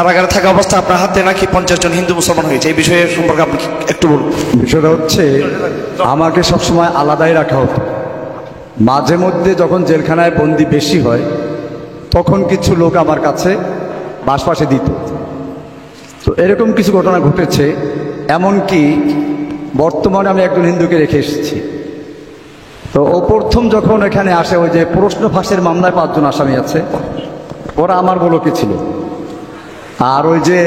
কারাগারে থাকা অবস্থা আপনার হাতে নাকি 50 জন হিন্দু মুসলমান হয়েছে, এই বিষয়ে সম্পর্কে আপনি একটু বলুন। বিষয়টা হচ্ছে আমাকে সবসময় আলাদাই রাখা হতো। মাঝে মধ্যে যখন জেলখানায় বন্দি বেশি হয় তখন কিছু লোক আমার কাছে বাসপাশে দিত। তো এরকম কিছু ঘটনা ঘটেছে, এমনকি বর্তমানে আমি একজন হিন্দুকে রেখে এসেছি। তো ও প্রথম যখন এখানে আসে, ওই যে প্রশ্ন ফাঁসের মামলায় 5 জন আসামি আছে, ওরা আমার বলকে ছিল। আর ওই যে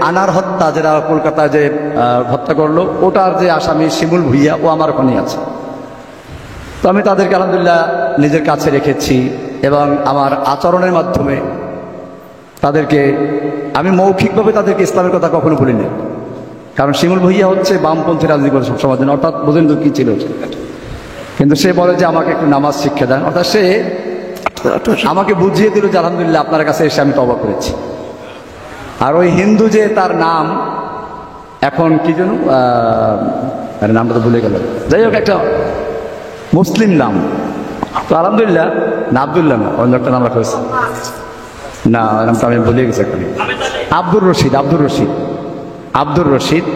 আনার হত্যা, যেটা কলকাতায় যে হত্যা করলো, ওটার যে আসামি শিমুল ভুইয়া, ও আমার ওখানে আছে। তো আমি তাদেরকে আলহামদুলিল্লাহ নিজের কাছে রেখেছি এবং আমার আচরণের মাধ্যমে তাদেরকে আমি মৌখিকভাবে তাদেরকে ইসলামের কথা কখনো বলি না। কারণ শিমুল ভুইয়া হচ্ছে বামপন্থী রাজনীতি করে সমাজ, অর্থাৎ বোঝেন তো কী ছিল। কিন্তু সে বলে যে আমাকে একটু নামাজ শিক্ষা দেন, অর্থাৎ সে আমাকে বুঝিয়ে দিল যে আলহামদুলিল্লাহ আপনার কাছে এসে আমি তওবা করেছি। আর ওই হিন্দু যে তার নাম এখন কি যেন নামটা তো ভুলে গেল, যাই হোক একটা মুসলিম নাম। তো আলহামদুলিল্লাহ, না আবদুল্লাহ না, অন্য একটা নাম রাখা হয়েছে, না নামটা আমি ভুলে গেছি এখন, আব্দুর রশিদ। আব্দুর রশিদ।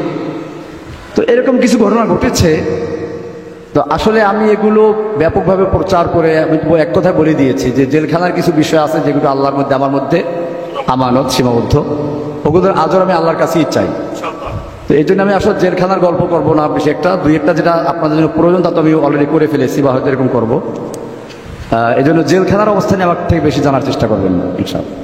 তো এরকম কিছু ঘটনা ঘটেছে। তো আসলে আমি এগুলো ব্যাপকভাবে প্রচার করে আমি এক কথায় বলে দিয়েছি যে জেলখানার কিছু বিষয় আছে যেগুলো আল্লাহর মধ্যে, আমার মধ্যে আমানত, সীমাবদ্ধ। ওগুলো আজও আমি আল্লাহর কাছেই চাই। তো এই জন্য আমি আসলে জেলখানার গল্প করবো না বেশি একটা, দুই একটা যেটা আপনাদের জন্য প্রয়োজন তা তো আমি অলরেডি করে ফেলেছি বা হয়তো এরকম করবো। এই জন্য জেলখানার অবস্থা নিয়ে আমার থেকে বেশি জানার চেষ্টা করবেন ইনশাআল্লাহ।